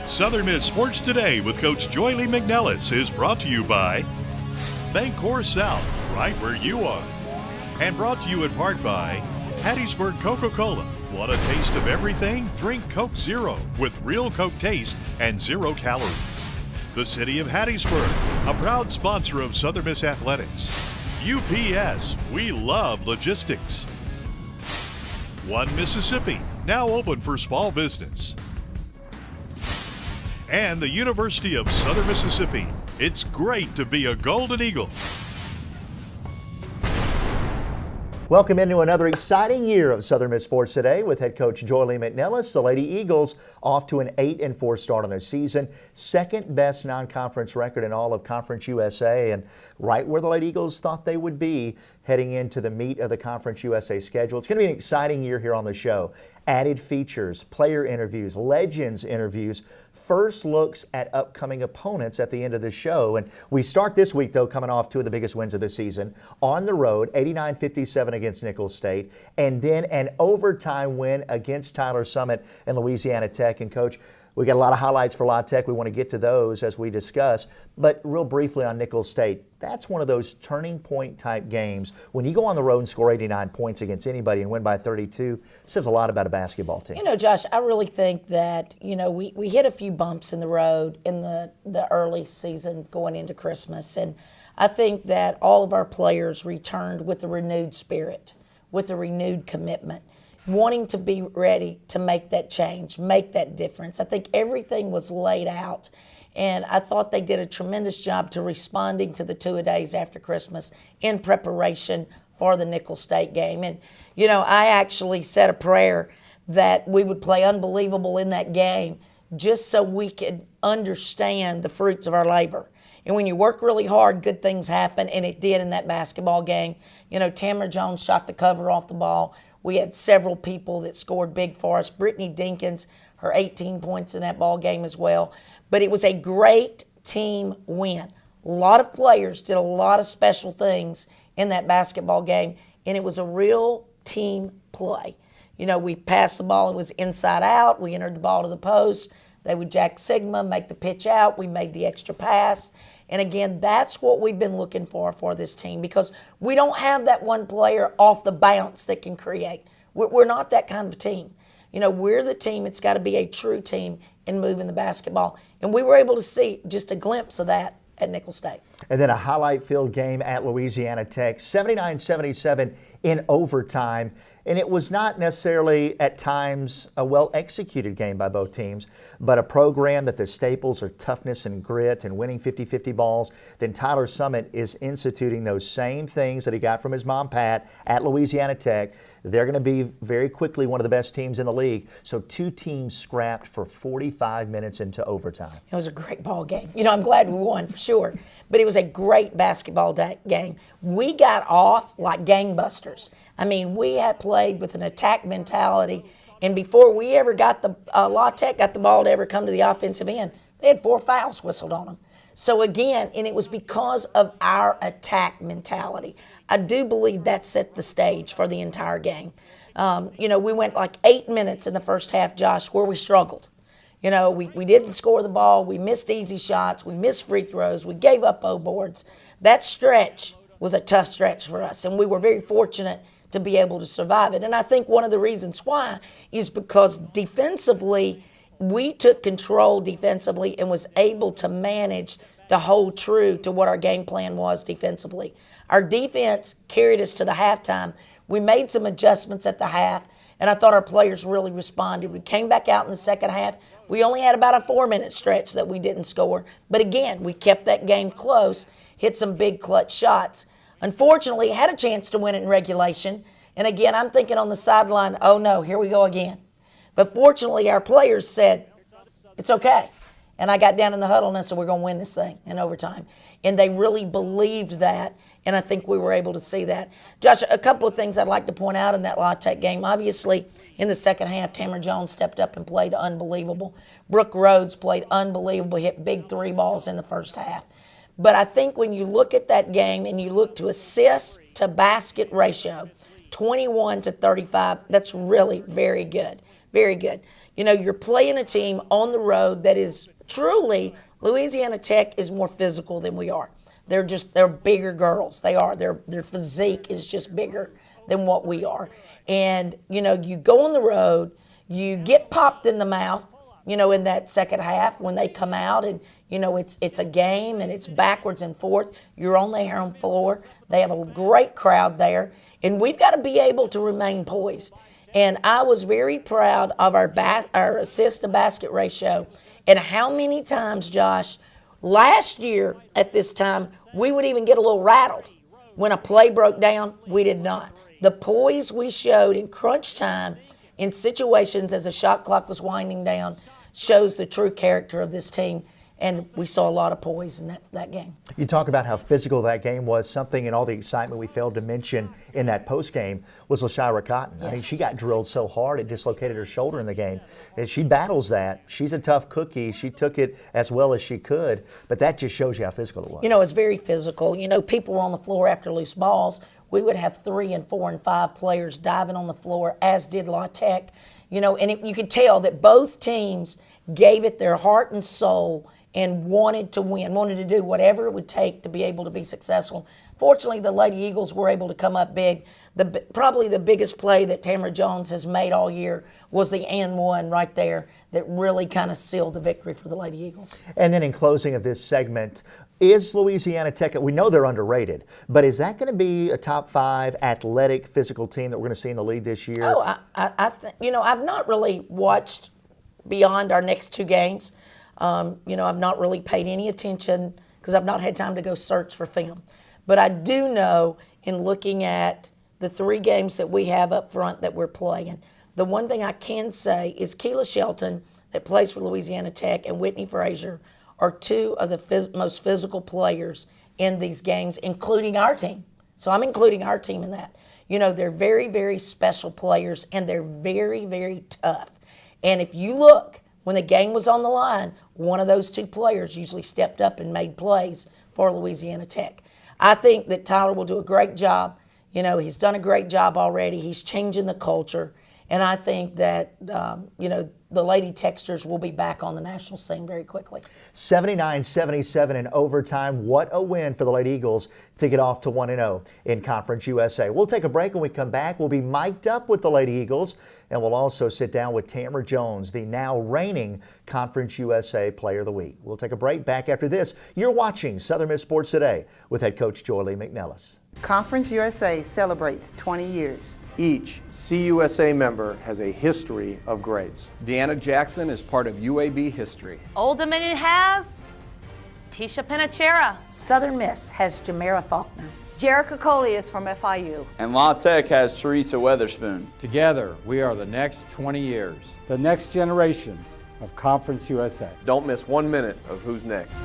Southern Miss Sports Today with Coach Joye McNelis is brought to you by Bancorp South, right where you are. And brought to you in part by Hattiesburg Coca-Cola. Want a taste of everything? Drink Coke Zero with real Coke taste and 0 calories. The City of Hattiesburg, a proud sponsor of Southern Miss Athletics. UPS, we love logistics. One Mississippi, now open for small business. And the University of Southern Mississippi. It's great to be a Golden Eagle. Welcome into another exciting year of Southern Miss Sports Today with head coach Joye McNelis. The Lady Eagles off to an 8-4 start on their season, second best non-conference record in all of Conference USA, and right where the Lady Eagles thought they would be heading into the meat of the Conference USA schedule. It's going to be an exciting year here on the show. Added features, player interviews, legends interviews, first looks at upcoming opponents at the end of the show. And we start this week, though, coming off two of the biggest wins of the season. On the road, 89-57 against Nicholls State, and then an overtime win against Tyler Summit and Louisiana Tech. And, Coach, we got a lot of highlights for La Tech. We want to get to those as we discuss. But real briefly on Nicholls State, that's one of those turning point type games. When you go on the road and score 89 points against anybody and win by 32, it says a lot about a basketball team. You know, Josh, I really think that, we hit a few bumps in the road in the early season going into Christmas. And I think that all of our players returned with a renewed spirit, with a renewed commitment, wanting to be ready to make that change, make that difference. I think everything was laid out, and I thought they did a tremendous job to responding to the 2 days after Christmas in preparation for the Nicholls State game. And, I actually said a prayer that we would play unbelievable in that game just so we could understand the fruits of our labor. And when you work really hard, good things happen, and it did in that basketball game. Tamara Jones shot the cover off the ball. We had several people that scored big for us. Brittany Dinkins, her 18 points in that ball game as well. But it was a great team win. A lot of players did a lot of special things in that basketball game, and it was a real team play. We passed the ball. It was inside out. We entered the ball to the post. They would jack Sigma, make the pitch out. We made the extra pass. And again, that's what we've been looking for this team, because we don't have that one player off the bounce that can create. We're not that kind of team. We're the team. It's got to be a true team in moving the basketball. And we were able to see just a glimpse of that at Nicholls State. And then a highlight-filled game at Louisiana Tech, 79-77 in overtime. And it was not necessarily at times a well-executed game by both teams, but a program that the staples are toughness and grit and winning 50-50 balls. Then Tyler Summit is instituting those same things that he got from his mom, Pat, at Louisiana Tech. They're going to be very quickly one of the best teams in the league. So two teams scrapped for 45 minutes into overtime. It was a great ball game. I'm glad we won for sure, but it was a great basketball game. We got off like gangbusters. We had played with an attack mentality, and before we ever got La Tech got the ball to ever come to the offensive end, they had 4 fouls whistled on them. So again, and it was because of our attack mentality. I do believe that set the stage for the entire game. We went like 8 minutes in the first half, Josh, where we struggled. We didn't score the ball. We missed easy shots. We missed free throws. We gave up O boards. That stretch was a tough stretch for us, and we were very fortunate to be able to survive it. And I think one of the reasons why is because defensively, we took control defensively and was able to manage to hold true to what our game plan was defensively. Our defense carried us to the halftime. We made some adjustments at the half, and I thought our players really responded. We came back out in the second half. We only had about a 4-minute stretch that we didn't score. But again, we kept that game close, hit some big clutch shots. Unfortunately, had a chance to win it in regulation. And again, I'm thinking on the sideline, oh no, here we go again. But fortunately, our players said, it's okay. And I got down in the huddle and I said, we're going to win this thing in overtime. And they really believed that, and I think we were able to see that. Josh, a couple of things I'd like to point out in that La Tech game. Obviously, in the second half, Tamara Jones stepped up and played unbelievable. Brooke Rhodes played unbelievable, hit big 3 balls in the first half. But I think when you look at that game and you look to assist to basket ratio, 21 to 35, that's really very good. very good. You know, you're playing a team on the road that is truly, Louisiana Tech is more physical than we are. They're bigger girls. They are. Their physique is just bigger than what we are. And, you know, you go on the road, you get popped in the mouth, you know, in that second half when they come out and, you know, it's a game and it's backwards and forth. You're on the home floor. They have a great crowd there. And we've got to be able to remain poised. And I was very proud of our assist to basket ratio and how many times, Josh, last year at this time, we would even get a little rattled. When a play broke down, we did not. The poise we showed in crunch time in situations as the shot clock was winding down shows the true character of this team. And we saw a lot of poise in that game. You talk about how physical that game was. Something in all the excitement we failed to mention in that post game was LaShira Cotton. Yes. I mean, she got drilled so hard it dislocated her shoulder in the game. And she battles that. She's a tough cookie. She took it as well as she could, but that just shows you how physical it was. You know, it's very physical. You know, people were on the floor after loose balls. We would have 3 and 4 and 5 players diving on the floor, as did La Tech. You know, and you could tell that both teams gave it their heart and soul and wanted to win, wanted to do whatever it would take to be able to be successful. Fortunately, the Lady Eagles were able to come up big. Probably the biggest play that Tamara Jones has made all year was the and one right there that really kind of sealed the victory for the Lady Eagles. And then in closing of this segment, is Louisiana Tech, we know they're underrated, but is that going to be a top 5 athletic, physical team that we're going to see in the league this year? Oh, you know, I've not really watched beyond our next 2 games. You know, I've not really paid any attention because I've not had time to go search for film. But I do know in looking at the 3 games that we have up front that we're playing, the one thing I can say is Keela Shelton, that plays for Louisiana Tech, and Whitney Frazier are 2 of the most physical players in these games, including our team. So I'm including our team in that. You know, they're very, very special players, and they're very, very tough. And if you look, when the game was on the line, one of those 2 players usually stepped up and made plays for Louisiana Tech. I think that Tyler will do a great job. You know, he's done a great job already. He's changing the culture. And I think that, you know, the Lady Techsters will be back on the national scene very quickly. 79-77 in overtime. What a win for the Lady Eagles to get off to 1-0 in Conference USA. We'll take a break. When we come back, we'll be mic'd up with the Lady Eagles, and we'll also sit down with Tamara Jones, the now reigning Conference USA Player of the Week. We'll take a break. Back after this. You're watching Southern Miss Sports Today with head coach Joye McNelis. Conference USA celebrates 20 years. Each CUSA member has a history of greats. Deanna Jackson is part of UAB history. Old Dominion has Tisha Panachera. Southern Miss has Jamera Faulkner. Jerica Coley is from FIU. And La Tech has Teresa Weatherspoon. Together, we are the next 20 years. The next generation of Conference USA. Don't miss 1 minute of Who's Next.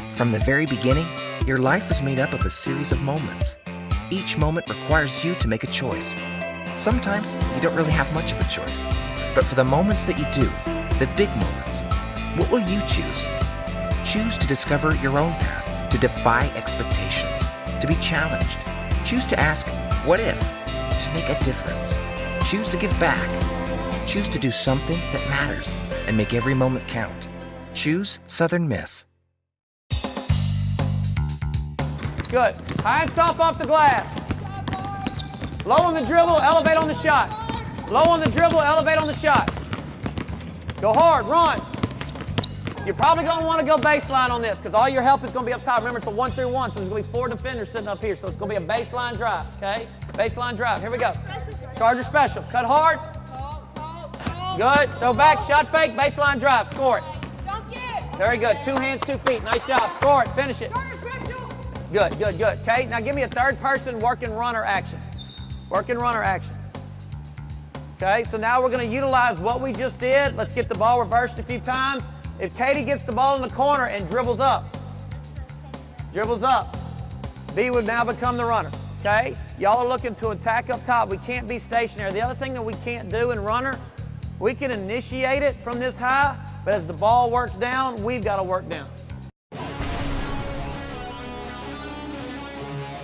From the very beginning, your life is made up of a series of moments. Each moment requires you to make a choice. Sometimes you don't really have much of a choice. But for the moments that you do, the big moments, what will you choose? Choose to discover your own path, to defy expectations, to be challenged. Choose to ask, what if? To make a difference. Choose to give back. Choose to do something that matters and make every moment count. Choose Southern Miss. Good. High and soft off the glass. Low on the dribble, elevate on the shot. Low on the dribble, elevate on the shot. Go hard, run. You're probably going to want to go baseline on this because all your help is going to be up top. Remember, it's a 1-through-1, so there's going to be 4 defenders sitting up here. So it's going to be a baseline drive, okay? Baseline drive. Here we go. Charger special. Cut hard. Good. Throw back, shot fake, baseline drive. Score it. Very good. 2 hands, 2 feet. Nice job. Score it. Finish it. Good, good, good. Okay, now give me a third person working runner action. Working runner action. Okay, so now we're going to utilize what we just did. Let's get the ball reversed a few times. If Katie gets the ball in the corner and dribbles up, B would now become the runner. Okay, y'all are looking to attack up top. We can't be stationary. The other thing that we can't do in runner, we can initiate it from this high, but as the ball works down, we've got to work down.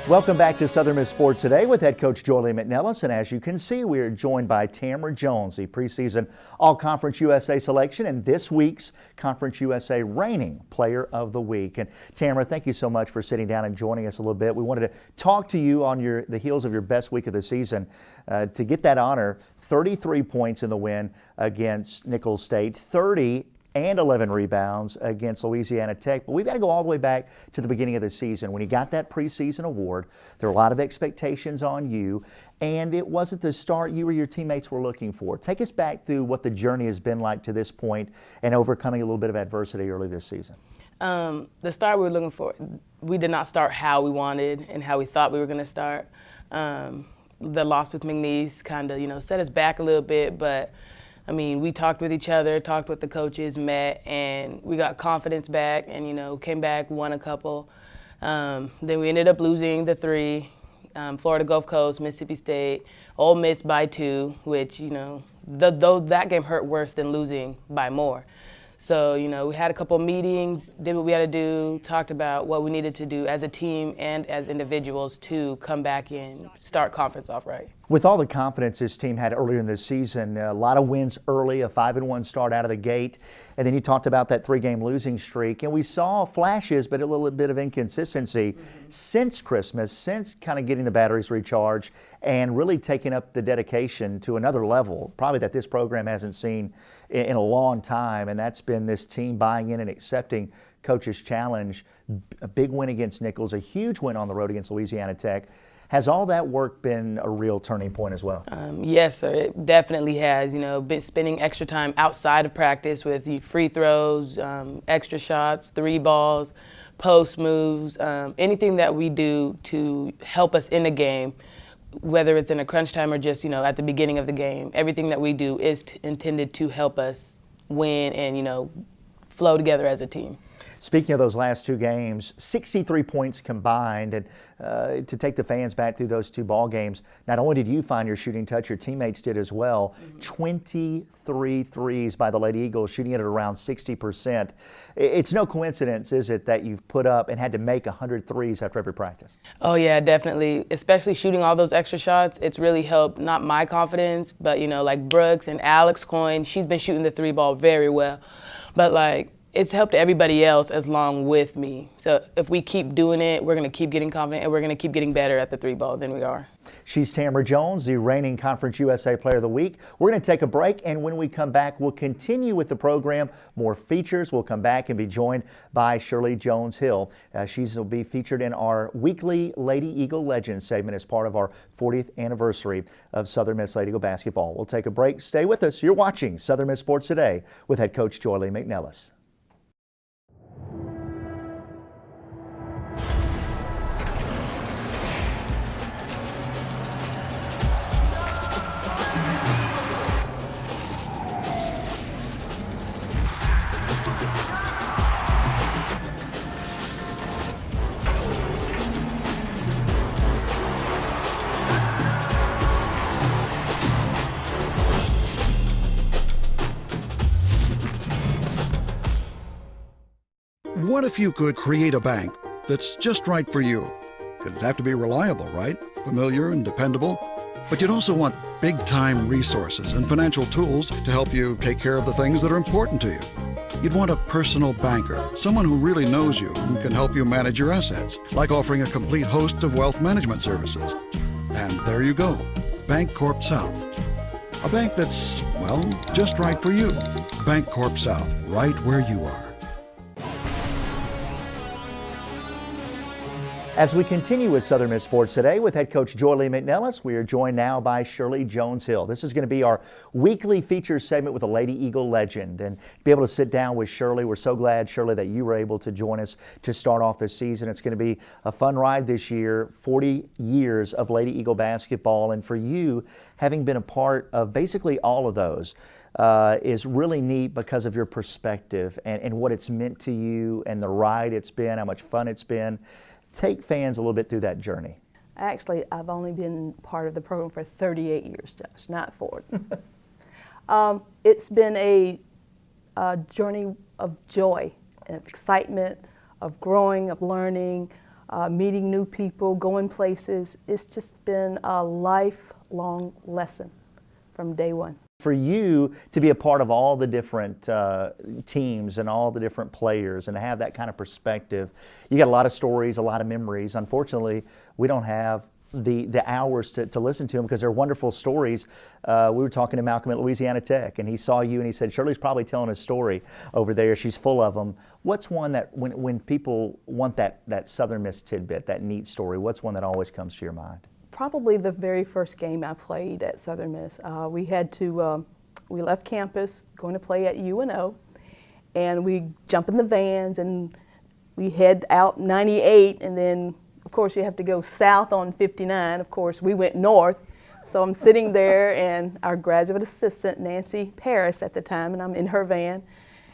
Welcome back to Southern Miss Sports Today with head coach Joye McNelis, and as you can see, we are joined by Tamara Jones, the preseason All-Conference USA selection and this week's Conference USA reigning Player of the Week. And Tamara, thank you so much for sitting down and joining us a little bit. We wanted to talk to you on the heels of your best week of the season to get that honor. 33 points in the win against Nicholls State, 30 and 11 rebounds against Louisiana Tech. But we've got to go all the way back to the beginning of the season. When you got that preseason award, there were a lot of expectations on you, and it wasn't the start you or your teammates were looking for. Take us back through what the journey has been like to this point and overcoming a little bit of adversity early this season. The start we were looking for, we did not start how we wanted and how we thought we were going to start. The loss with McNelis kind of, set us back a little bit, but I mean, we talked with each other, talked with the coaches, met, and we got confidence back and, came back, won a couple. Then we ended up losing the 3, Florida Gulf Coast, Mississippi State, Ole Miss by 2, which, that game hurt worse than losing by more. So, we had a couple meetings, did what we had to do, talked about what we needed to do as a team and as individuals to come back and start conference off right. With all the confidence this team had earlier in the season, a lot of wins early, a 5-1 start out of the gate, and then you talked about that 3-game losing streak, and we saw flashes but a little bit of inconsistency since Christmas, since kind of getting the batteries recharged and really taking up the dedication to another level, probably that this program hasn't seen in a long time, and that's been this team buying in and accepting Coach's challenge. A big win against Nicholls, a huge win on the road against Louisiana Tech. Has all that work been a real turning point as well? Yes, sir. It definitely has. Been spending extra time outside of practice with free throws, extra shots, 3 balls, post moves, anything that we do to help us in the game, whether it's in a crunch time or just, at the beginning of the game. Everything that we do is intended to help us win and, flow together as a team. Speaking of those last 2 games, 63 points combined, and to take the fans back through those 2 ball games, not only did you find your shooting touch, your teammates did as well. 23 threes by the Lady Eagles, shooting it at around 60%. It's no coincidence, is it, that you've put up and had to make 100 threes after every practice? Oh yeah, definitely. Especially shooting all those extra shots, it's really helped not my confidence, but like Brooks and Alex Coyne, she's been shooting the 3 ball very well, but it's helped everybody else as long with me. So if we keep doing it, we're going to keep getting confident and we're going to keep getting better at the 3 ball than we are. She's Tamara Jones, the reigning Conference USA Player of the Week. We're going to take a break, and when we come back, we'll continue with the program. More features. We'll come back and be joined by Shirley Jones-Hill. She will be featured in our weekly Lady Eagle Legends segment as part of our 40th anniversary of Southern Miss Lady Eagle basketball. We'll take a break. Stay with us. You're watching Southern Miss Sports Today with head coach Joye McNelis. What if you could create a bank that's just right for you? It'd have to be reliable, right? Familiar and dependable. But you'd also want big-time resources and financial tools to help you take care of the things that are important to you. You'd want a personal banker, someone who really knows you and can help you manage your assets, like offering a complete host of wealth management services. And there you go, Bancorp South. A bank that's, well, just right for you. Bancorp South, right where you are. As we continue with Southern Miss Sports Today with head coach Joye McNelis, we are joined now by Shirley Jones-Hill. This is going to be our weekly feature segment with a Lady Eagle legend, and to be able to sit down with Shirley. We're so glad, Shirley, that you were able to join us to start off this season. It's going to be a fun ride this year, 40 years of Lady Eagle basketball, and for you, having been a part of basically all of those, is really neat because of your perspective and what it's meant to you and the ride it's been, how much fun it's been. Take fans a little bit through that journey. Actually, I've only been part of the program for 38 years, Josh, not 40. It's been a journey of joy and of excitement, of growing, of learning, meeting new people, going places. It's just been a lifelong lesson from day one. For you to be a part of all the different teams and all the different players and to have that kind of perspective, you got a lot of stories, a lot of memories. Unfortunately, we don't have the hours to listen to them because they're wonderful stories. We were talking to Malcolm at Louisiana Tech, and he saw you and he said, Shirley's probably telling a story over there. She's full of them. What's one that when people want that Southern Miss tidbit, that neat story, what's one that always comes to your mind? Probably the very first game I played at Southern Miss. We left campus going to play at UNO, and we jump in the vans and we head out 98, and then of course you have to go south on 59. Of course we went north, so I'm sitting there and our graduate assistant Nancy Paris at the time, and I'm in her van,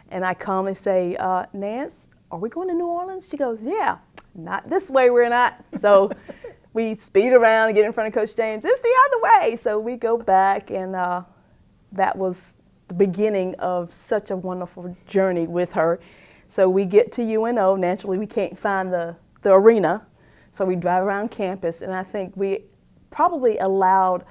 and I calmly say, Nance, are we going to New Orleans? She goes, yeah. Not this way, we're not. So we speed around and get in front of Coach James. It's the other way. So we go back, and that was the beginning of such a wonderful journey with her. So we get to UNO. Naturally, we can't find the arena. So we drive around campus, and I think we probably allowed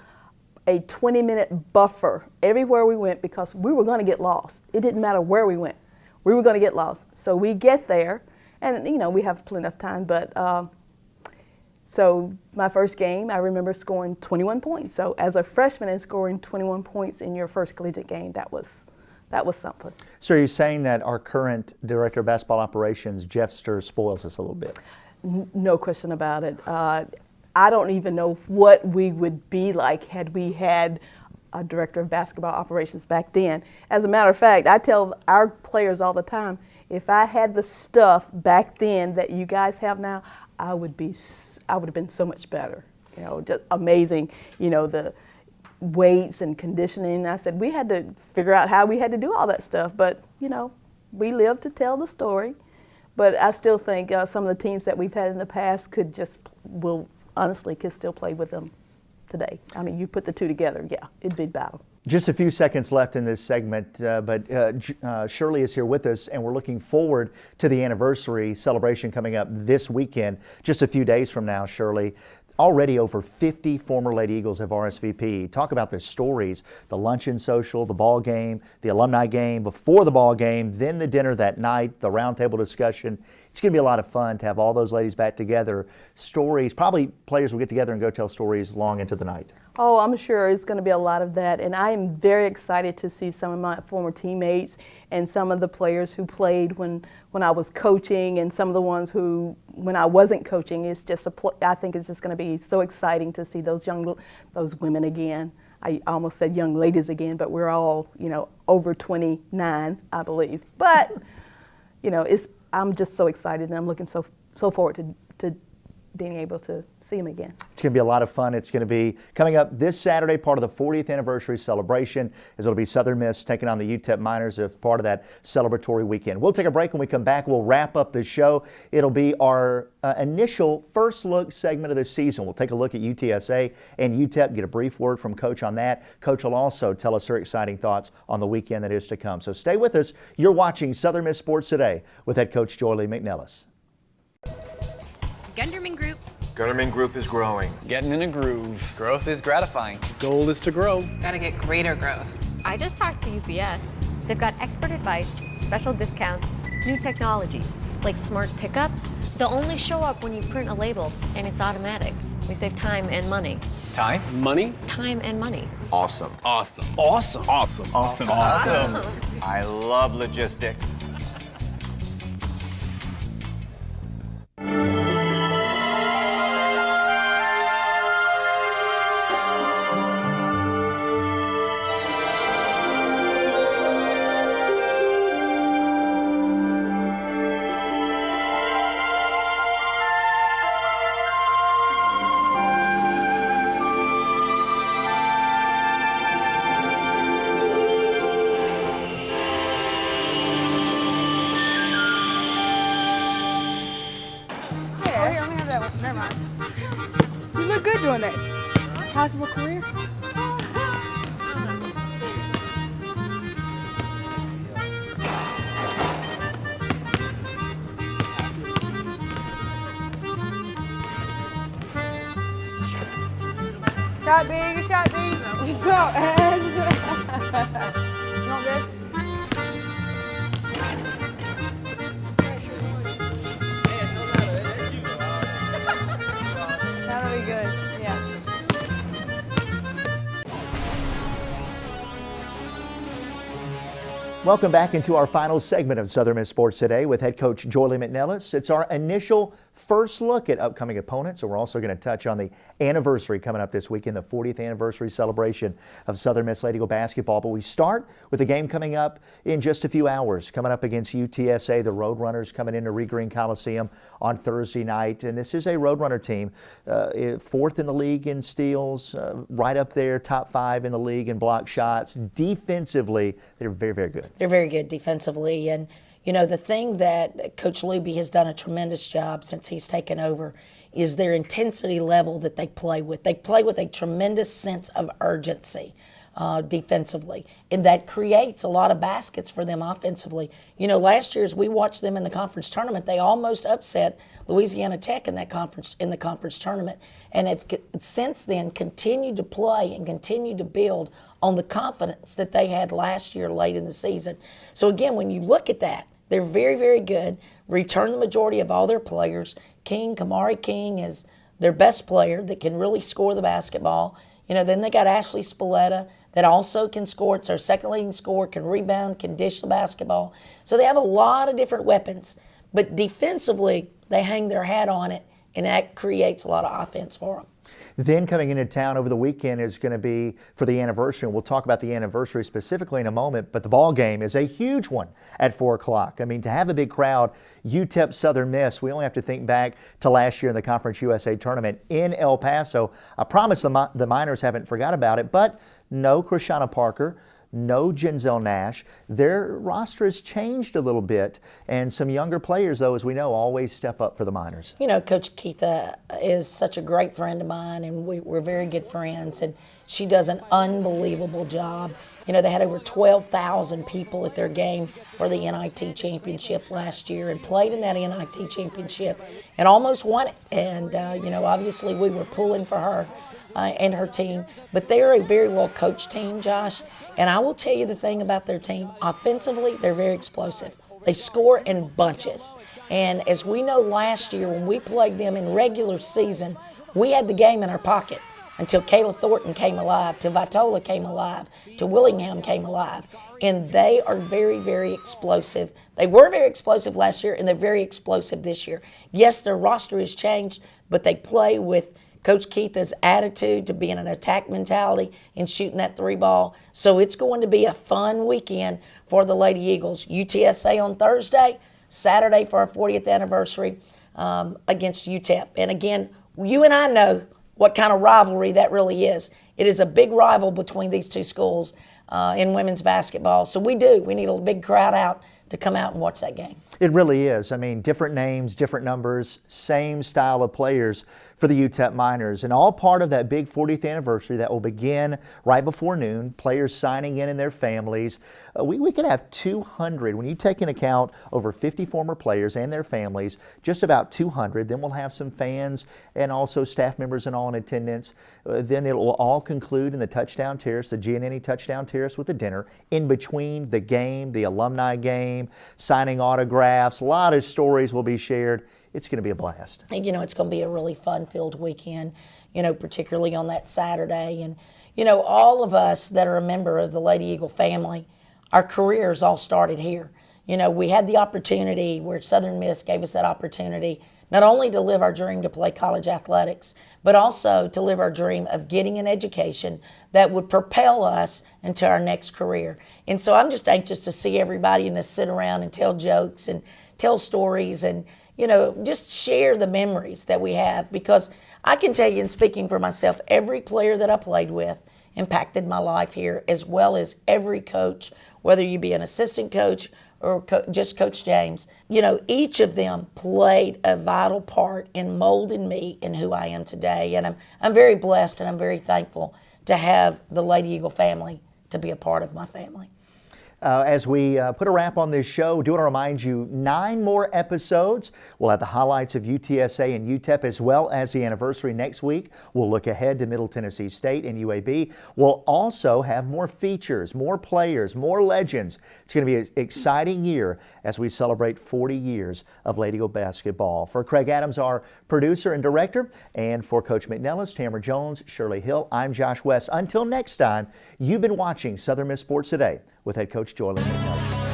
a 20-minute buffer everywhere we went because we were going to get lost. It didn't matter where we went. We were going to get lost. So we get there, and we have plenty of time, but so my first game, I remember scoring 21 points. So as a freshman and scoring 21 points in your first collegiate game, that was something. So are you saying that our current director of basketball operations, Jeff Sturr, spoils us a little bit? No question about it. I don't even know what we would be like had we had a director of basketball operations back then. As a matter of fact, I tell our players all the time, if I had the stuff back then that you guys have now, I would have been so much better. Just amazing. The weights and conditioning. I said we had to figure out how we had to do all that stuff, but we live to tell the story. But I still think some of the teams that we've had in the past could still play with them today. I mean, you put the two together, yeah, it'd be battle. Just a few seconds left in this segment, but Shirley is here with us, and we're looking forward to the anniversary celebration coming up this weekend, just a few days from now, Shirley. Already over 50 former Lady Eagles have RSVP'd. Talk about the stories, the luncheon social, the ball game, the alumni game, before the ball game, then the dinner that night, the roundtable discussion. It's going to be a lot of fun to have all those ladies back together. Stories, probably players will get together and go tell stories long into the night. Oh, I'm sure it's going to be a lot of that, and I am very excited to see some of my former teammates and some of the players who played when I was coaching, and some of the ones who, when I wasn't coaching. It's just I think it's just going to be so exciting to see those women again. I almost said young ladies again, but we're all over 29, I believe. But I'm just so excited, and I'm looking so forward to being able to see them again. It's going to be a lot of fun. It's going to be coming up this Saturday, part of the 40th anniversary celebration, as it'll be Southern Miss taking on the UTEP Miners as part of that celebratory weekend. We'll take a break. When we come back, we'll wrap up the show. It'll be our initial first look segment of the season. We'll take a look at UTSA and UTEP, get a brief word from Coach on that. Coach will also tell us her exciting thoughts on the weekend that is to come. So stay with us. You're watching Southern Miss Sports Today with head coach Joye McNelis. Gunderman Group. Gunderman Group is growing. Getting in a groove. Growth is gratifying. Goal is to grow. Gotta get greater growth. I just talked to UPS. They've got expert advice, special discounts, new technologies, like smart pickups. They'll only show up when you print a label, and it's automatic. We save time and money. Time? Money? Time and money. Awesome. Awesome. Awesome. Awesome. Awesome. Awesome. I love logistics. Never mind. You look good doing that. Possible career? Shot big, shot big. What's up, Ed? You want this? That'll be good, yeah. Welcome back into our final segment of Southern Miss Sports Today with head coach Joye McNelis. It's our initial first look at upcoming opponents, so we're also going to touch on the anniversary coming up this weekend, the 40th anniversary celebration of Southern Miss Lady Eagle basketball. But we start with a game coming up in just a few hours, coming up against UTSA, the Roadrunners coming into Regreen Coliseum on Thursday night. And this is a Roadrunner team, fourth in the league in steals, right up there, top 5 in the league in block shots. Defensively, they're very, very good. They're very good defensively. And you know, the thing that Coach Luby has done a tremendous job since he's taken over is their intensity level that they play with. They play with a tremendous sense of urgency defensively, and that creates a lot of baskets for them offensively. You know, last year as we watched them in the conference tournament, they almost upset Louisiana Tech in the conference tournament, and have since then continued to play and continued to build on the confidence that they had last year late in the season. So again, when you look at that, they're very, very good. Return the majority of all their players. Kamari King is their best player that can really score the basketball. You know, then they got Ashley Spalletta that also can score. It's their second leading scorer, can rebound, can dish the basketball. So they have a lot of different weapons. But defensively, they hang their hat on it, and that creates a lot of offense for them. Then coming into town over the weekend is going to be for the anniversary. We'll talk about the anniversary specifically in a moment, but the ball game is a huge one at 4 o'clock. I mean, to have a big crowd, UTEP Southern Miss, we only have to think back to last year in the Conference USA tournament in El Paso. I promise the Miners haven't forgot about it, but no Krishana Parker, no Genzel Nash. Their roster has changed a little bit, and some younger players, though, as we know, always step up for the Miners. You know, Coach Keitha is such a great friend of mine, and we're very good friends, and she does an unbelievable job. You know, they had over 12,000 people at their game for the NIT championship last year and played in that NIT championship and almost won it. And, you know, obviously we were pulling for her and her team, but they're a very well-coached team, Josh. And I will tell you the thing about their team. Offensively, they're very explosive. They score in bunches. And as we know last year when we played them in regular season, we had the game in our pocket until Kayla Thornton came alive, till Vitola came alive, till Willingham came alive. And they are very, very explosive. They were very explosive last year, and they're very explosive this year. Yes, their roster has changed, but they play with Coach Keitha's attitude to be in an attack mentality and shooting that 3 ball. So it's going to be a fun weekend for the Lady Eagles. UTSA on Thursday, Saturday for our 40th anniversary against UTEP. And again, you and I know what kind of rivalry that really is. It is a big rival between these two schools in women's basketball. So we need a big crowd out to come out and watch that game. It really is. I mean, different names, different numbers, same style of players for the UTEP Miners, and all part of that big 40th anniversary that will begin right before noon, players signing in and their families. We could have 200, when you take into account over 50 former players and their families, just about 200. Then we'll have some fans and also staff members and all in attendance. Then it will all conclude in the Touchdown Terrace, the Giannini Touchdown Terrace, with a dinner in between the game, the alumni game, signing autographs. A lot of stories will be shared. It's going to be a blast. You know, it's going to be a really fun-filled weekend, you know, particularly on that Saturday. And, you know, all of us that are a member of the Lady Eagle family, our careers all started here. You know, we had the opportunity where Southern Miss gave us that opportunity not only to live our dream to play college athletics, but also to live our dream of getting an education that would propel us into our next career. And so I'm just anxious to see everybody and to sit around and tell jokes and tell stories and, you know, just share the memories that we have, because I can tell you, in speaking for myself, every player that I played with impacted my life here, as well as every coach, whether you be an assistant coach or just Coach James. You know, each of them played a vital part in molding me and who I am today. And I'm very blessed and I'm very thankful to have the Lady Eagle family to be a part of my family. As we put a wrap on this show, do want to remind you 9 more episodes. We'll have the highlights of UTSA and UTEP as well as the anniversary next week. We'll look ahead to Middle Tennessee State and UAB. We'll also have more features, more players, more legends. It's going to be an exciting year as we celebrate 40 years of Lady Eagle basketball. For Craig Adams, our producer and director, and for Coach McNelis, Tamara Jones, Shirley Hill, I'm Josh West. Until next time, you've been watching Southern Miss Sports Today with head coach Joye McNelis.